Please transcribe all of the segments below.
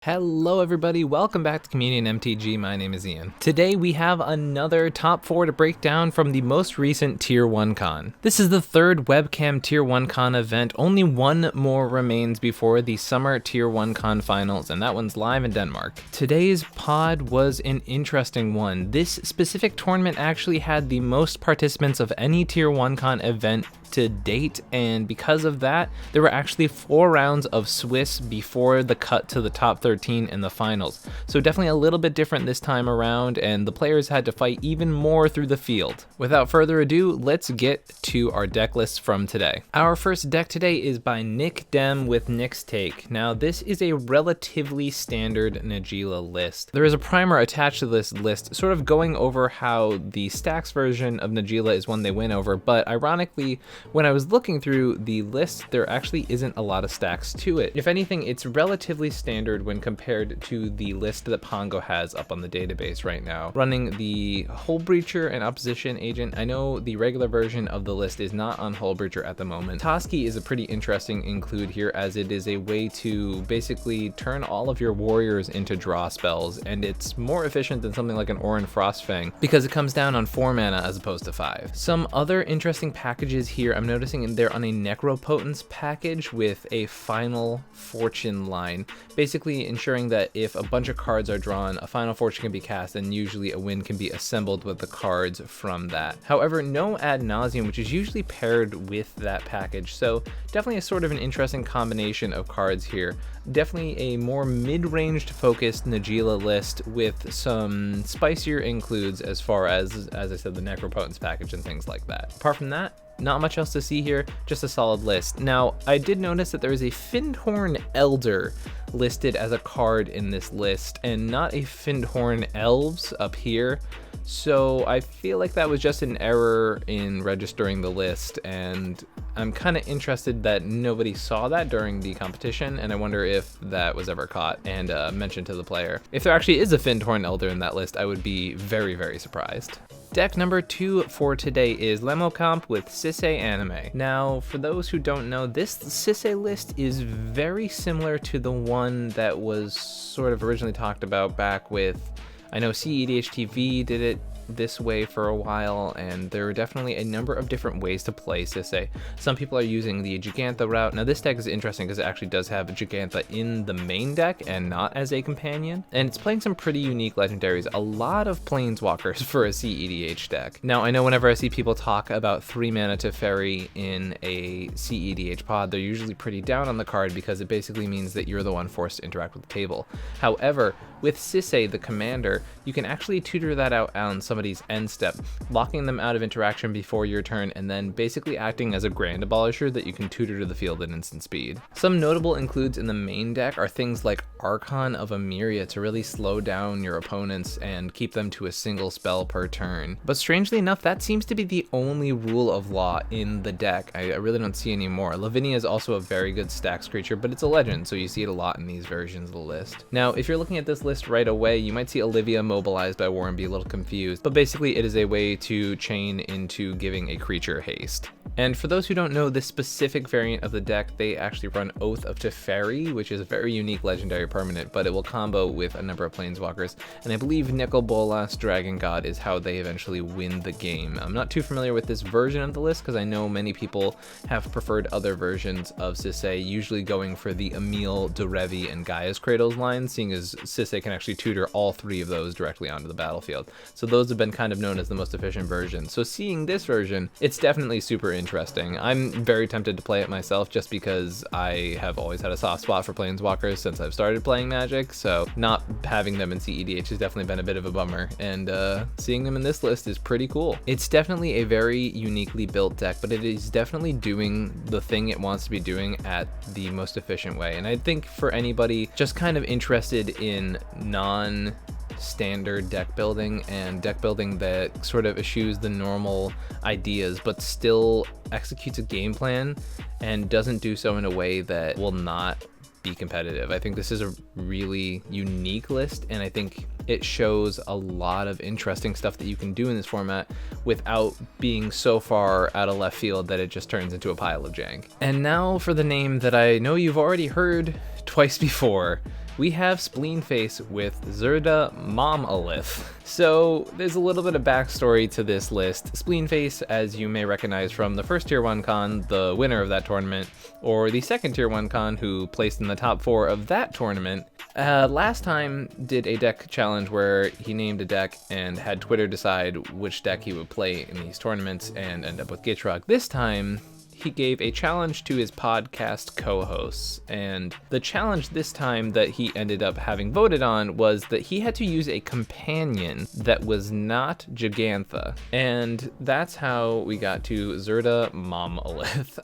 Hello everybody, welcome back to Comedian MTG. My name is Ian. Today we have another top 4 to break down from the most recent Tier 1 Con. This is the third webcam Tier 1 Con event. Only one more remains before the summer Tier 1 Con finals, and that one's live in Denmark. Today's pod was an interesting one. This specific tournament actually had the most participants of any Tier 1 Con event to date, and because of that, there were actually 4 rounds of Swiss before the cut to the top 13 in the finals. So definitely a little bit different this time around, and the players had to fight even more through the field. Without further ado, let's get to our deck lists from today. Our first deck today is by Nick Dem with Nick's Take. Now this is a relatively standard Najeela list. There is a primer attached to this list sort of going over how the stacks version of Najeela is one they win over, but ironically, when I was looking through the list, there actually isn't a lot of stacks to it. If anything, it's relatively standard when compared to the list that Pongo has up on the database right now. Running the Hull Breacher and Opposition Agent, I know the regular version of the list is not on Hull Breacher at the moment. Toski is a pretty interesting include here, as it is a way to basically turn all of your warriors into draw spells, and it's more efficient than something like an Orin Frostfang because it comes down on 4 mana as opposed to 5. Some other interesting packages here, I'm noticing they're on a Necropotence package with a Final Fortune line, basically ensuring that if a bunch of cards are drawn, a Final Fortune can be cast, and usually a win can be assembled with the cards from that. However, no Ad Nauseam, which is usually paired with that package, so definitely a sort of an interesting combination of cards here. Definitely a more mid-ranged focused Najeela list with some spicier includes as far as I said, the Necropotence package and things like that. Apart from that, not much else to see here, just a solid list. Now, I did notice that there is a Fyndhorn Elder listed as a card in this list, and not a Fyndhorn Elves up here. So I feel like that was just an error in registering the list, and I'm kind of interested that nobody saw that during the competition, and I wonder if that was ever caught and mentioned to the player. If there actually is a Fyndhorn Elder in that list, I would be very, very surprised. Deck number 2 for today is Lemocomp with Sisay Anime. Now, for those who don't know, this Sisay list is very similar to the one that was sort of originally talked about back with, I know cEDH TV did it this way for a while, and there are definitely a number of different ways to play Sisay. Some people are using the Gigantha route. Now this deck is interesting because it actually does have a Gigantha in the main deck and not as a companion, and it's playing some pretty unique legendaries, a lot of planeswalkers for a cEDH deck. Now I know whenever I see people talk about 3 mana Teferi in a cEDH pod, they're usually pretty down on the card because it basically means that you're the one forced to interact with the table. However, with Sisay, the commander, you can actually tutor that out on somebody's end step, locking them out of interaction before your turn, and then basically acting as a Grand Abolisher that you can tutor to the field at instant speed. Some notable includes in the main deck are things like Archon of Emeria to really slow down your opponents and keep them to a single spell per turn. But strangely enough, that seems to be the only rule of law in the deck. I really don't see any more. Lavinia is also a very good stacks creature, but it's a legend, so you see it a lot in these versions of the list. Now, if you're looking at this list right away, you might see Olivia mobilized by war and be a little confused, but basically it is a way to chain into giving a creature haste. And for those who don't know this specific variant of the deck, they actually run Oath of Teferi, which is a very unique legendary permanent, but it will combo with a number of planeswalkers, and I believe Nicol Bolas Dragon God is how they eventually win the game. I'm not too familiar with this version of the list because I know many people have preferred other versions of Sisay, usually going for the Emil, Derevi, and Gaia's Cradles line, seeing as Sisay can actually tutor all 3 of those directly onto the battlefield. So those have been kind of known as the most efficient version. So seeing this version, it's definitely super interesting. I'm very tempted to play it myself just because I have always had a soft spot for planeswalkers since I've started playing Magic, so not having them in cEDH has definitely been a bit of a bummer, and seeing them in this list is pretty cool. It's definitely a very uniquely built deck, but it is definitely doing the thing it wants to be doing at the most efficient way, and I think for anybody just kind of interested in non-standard deck building and deck building that sort of eschews the normal ideas but still executes a game plan and doesn't do so in a way that will not be competitive. I think this is a really unique list, and I think it shows a lot of interesting stuff that you can do in this format without being so far out of left field that it just turns into a pile of jank. And now for the name that I know you've already heard twice before. we have Spleen Face with Zirda Mom-Alith. So there's a little bit of backstory to this list. Spleen Face, as you may recognize from the first Tier 1 Con, the winner of that tournament, or the second Tier 1 Con who placed in the top 4 of that tournament, last time did a deck challenge where he named a deck and had Twitter decide which deck he would play in these tournaments and end up with Gitrog. This time, he gave a challenge to his podcast co-hosts, and the challenge this time that he ended up having voted on was that he had to use a companion that was not Gigantha, and that's how we got to Zirda Mom-Alith.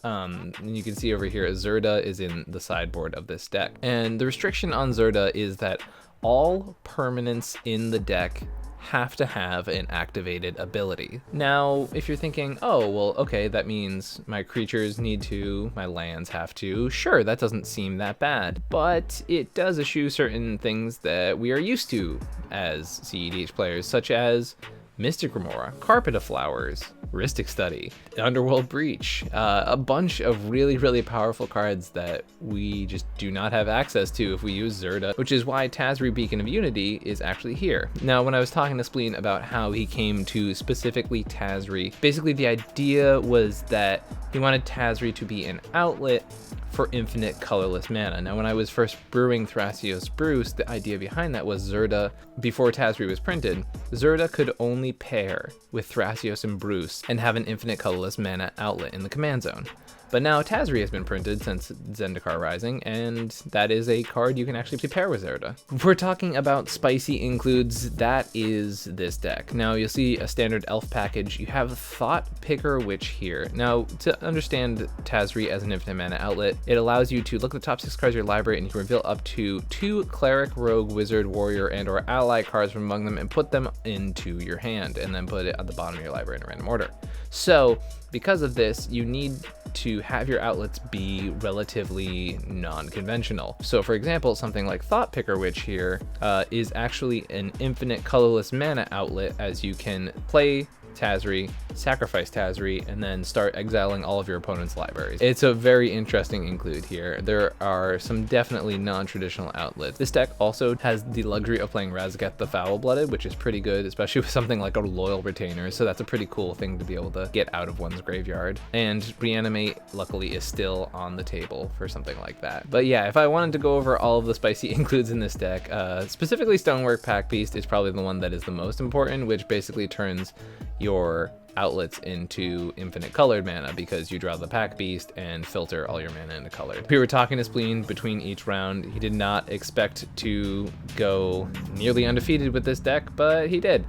You can see over here Zirda is in the sideboard of this deck, and the restriction on Zirda is that all permanents in the deck have to have an activated ability. Now, if you're thinking, oh, well, okay, that means my creatures need to, my lands have to, sure, that doesn't seem that bad, but it does eschew certain things that we are used to as cEDH players, such as Mystic Remora, Carpet of Flowers, Rhystic Study, Underworld Breach, a bunch of really, really powerful cards that we just do not have access to if we use Zirda, which is why Tazri Beacon of Unity is actually here. Now, when I was talking to Spleen about how he came to specifically Tazri, basically the idea was that he wanted Tazri to be an outlet for infinite colorless mana. Now, when I was first brewing Thrasios Brews, the idea behind that was Zirda, before Tazri was printed, Zirda could only pair with Thrasios and Bruce and have an infinite colorless mana outlet in the command zone. But now Tazri has been printed since Zendikar Rising, and that is a card you can actually pair with Zirda. If we're talking about spicy includes, that is this deck. Now you'll see a standard elf package. You have Thought Picker Witch here. Now, to understand Tazri as an infinite mana outlet, it allows you to look at the top 6 cards of your library and you can reveal up to 2 Cleric, Rogue, Wizard, Warrior, and or Ally cards from among them and put them into your hand, and then put it at the bottom of your library in a random order. So, because of this, you need to have your outlets be relatively non-conventional. So for example, something like Thought Picker Witch here is actually an infinite colorless mana outlet, as you can play Tazri, sacrifice Tazri, and then start exiling all of your opponent's libraries. It's a very interesting include here. There are some definitely non-traditional outlets. This deck also has the luxury of playing Razageth the Foul-Blooded, which is pretty good, especially with something like a Loyal Retainer, so that's a pretty cool thing to be able to get out of one's graveyard. And Reanimate, luckily, is still on the table for something like that. But yeah, if I wanted to go over all of the spicy includes in this deck, specifically Stonework Pack Beast is probably the one that is the most important, which basically turns your outlets into infinite colored mana because you draw the Pack Beast and filter all your mana into colored. We were talking to Spleen between each round. He did not expect to go nearly undefeated with this deck, but he did.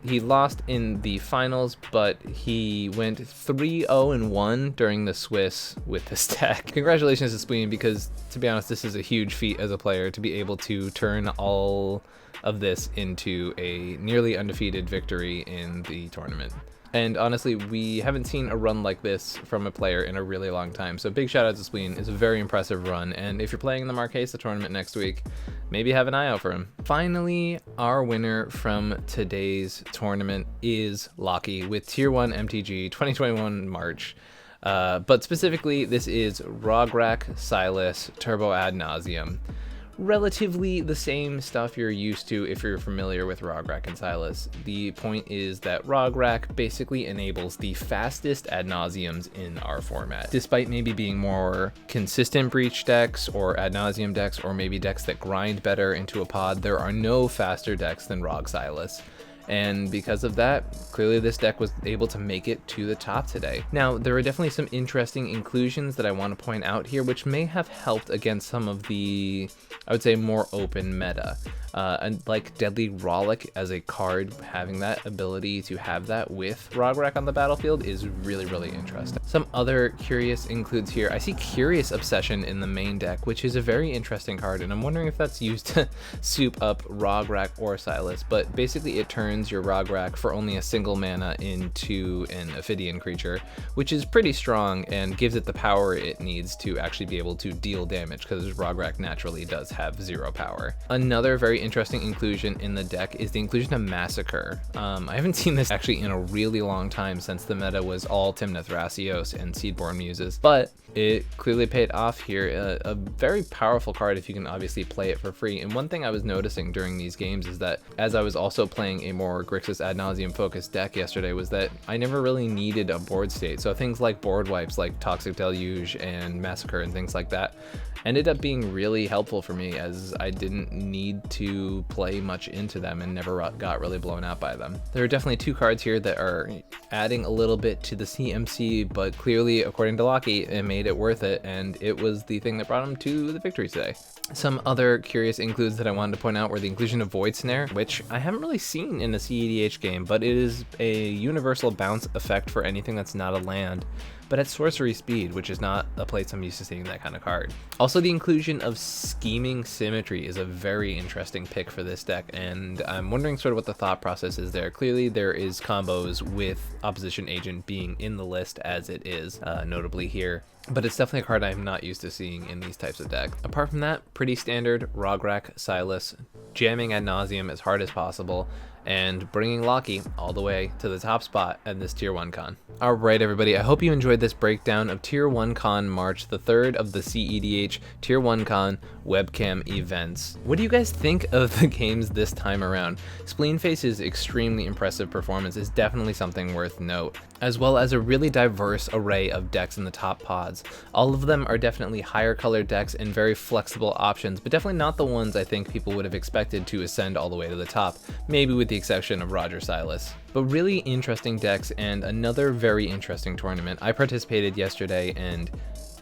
He lost in the finals, but he went 3-0-1 during the Swiss with this deck. Congratulations to Spleen, because to be honest, this is a huge feat as a player to be able to turn all of this into a nearly undefeated victory in the tournament. And honestly, we haven't seen a run like this from a player in a really long time. So big shout out to Spleen. It's a very impressive run. And if you're playing in the Marquesa tournament next week, maybe have an eye out for him. Finally, our winner from today's tournament is Lockie with Tier 1 MTG 2021 March. But specifically, this is Rograk, Silas, Turbo Ad Nauseam. Relatively the same stuff you're used to if you're familiar with Rograk and Silas. The point is that Rograk basically enables the fastest ad nauseams in our format. Despite maybe being more consistent breach decks or ad nauseam decks, or maybe decks that grind better into a pod, there are no faster decks than Rog Silas. And because of that, clearly this deck was able to make it to the top today. Now, there are definitely some interesting inclusions that I want to point out here, which may have helped against some of the, I would say, more open meta. And like Deadly Rollick as a card, having that ability to have that with Rograk on the battlefield is really, really interesting. Some other curious includes here. I see Curious Obsession in the main deck, which is a very interesting card, and I'm wondering if that's used to soup up Rograk or Silas, but basically it turns your Rograk for only a single mana into an Ophidian creature, which is pretty strong and gives it the power it needs to actually be able to deal damage, because Rograk naturally does have 0 power. Another very very interesting inclusion in the deck is the inclusion of Massacre. I haven't seen this actually in a really long time since the meta was all Tymna Thrasios and Seedborn Muses, but it clearly paid off here. A very powerful card if you can obviously play it for free. And one thing I was noticing during these games is that as I was also playing a more Grixis ad nauseam focused deck yesterday was that I never really needed a board state. So things like board wipes like Toxic Deluge and Massacre and things like that ended up being really helpful for me, as I didn't need to play much into them and never got really blown out by them. There are definitely two cards here that are adding a little bit to the CMC, but clearly, according to Locky, it made it worth it, and it was the thing that brought him to the victory today. Some other curious includes that I wanted to point out were the inclusion of Void Snare, which I haven't really seen in a cEDH game, but it is a universal bounce effect for anything that's not a land, but at sorcery speed, which is not a place I'm used to seeing that kind of card. Also, the inclusion of Scheming Symmetry is a very interesting pick for this deck, and I'm wondering sort of what the thought process is there. Clearly, there is combos with Opposition Agent being in the list as it is, notably here, but it's definitely a card I'm not used to seeing in these types of decks. Apart from that, pretty standard Rograk, Silas, jamming ad nauseam as hard as possible, and bringing Locky all the way to the top spot at this Tier 1 Con. Alright everybody, I hope you enjoyed this breakdown of Tier 1 Con March, the third of the cEDH Tier 1 Con webcam events. What do you guys think of the games this time around? Spleenface's extremely impressive performance is definitely something worth note, as well as a really diverse array of decks in the top pods. All of them are definitely higher colored decks and very flexible options, but definitely not the ones I think people would have expected to ascend all the way to the top, maybe with the exception of Roger Silas. But really interesting decks and another very interesting tournament. I participated yesterday and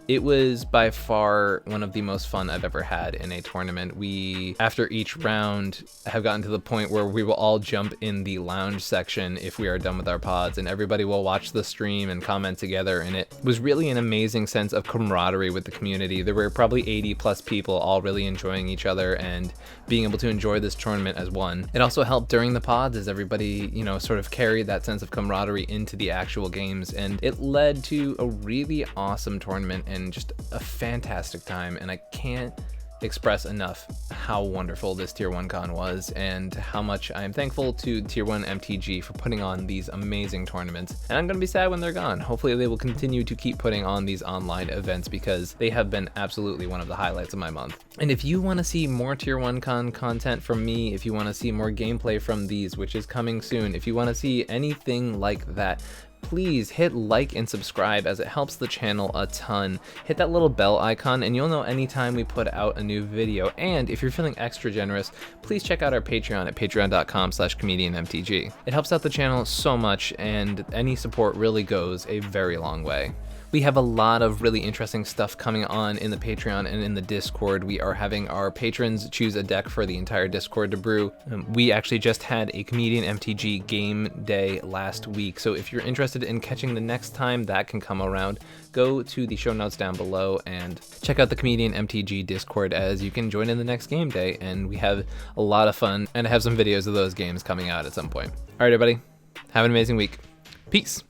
it was by far one of the most fun I've ever had in a tournament. We, after each round, have gotten to the point where we will all jump in the lounge section if we are done with our pods, and everybody will watch the stream and comment together, and it was really an amazing sense of camaraderie with the community. There were probably 80 plus people all really enjoying each other and being able to enjoy this tournament as one. It also helped during the pods as everybody, you know, sort of carried that sense of camaraderie into the actual games, and it led to a really awesome tournament and just a fantastic time. And I can't express enough how wonderful this Tier 1 Con was and how much I am thankful to Tier 1 MTG for putting on these amazing tournaments. And I'm gonna be sad when they're gone. Hopefully they will continue to keep putting on these online events because they have been absolutely one of the highlights of my month. And if you want to see more Tier 1 Con content from me, if you want to see more gameplay from these, which is coming soon, if you want to see anything like that, please hit like and subscribe, as it helps the channel a ton. Hit that little bell icon and you'll know anytime we put out a new video. And if you're feeling extra generous, please check out our Patreon at patreon.com/comedianmtg. It helps out the channel so much, and any support really goes a very long way. We have a lot of really interesting stuff coming on in the Patreon and in the Discord. We are having our patrons choose a deck for the entire Discord to brew. We actually just had a Comedian MTG game day last week, so if you're interested in catching the next time that can come around, go to the show notes down below and check out the Comedian MTG Discord, as you can join in the next game day, and we have a lot of fun, and I have some videos of those games coming out at some point. All right, everybody, have an amazing week. Peace.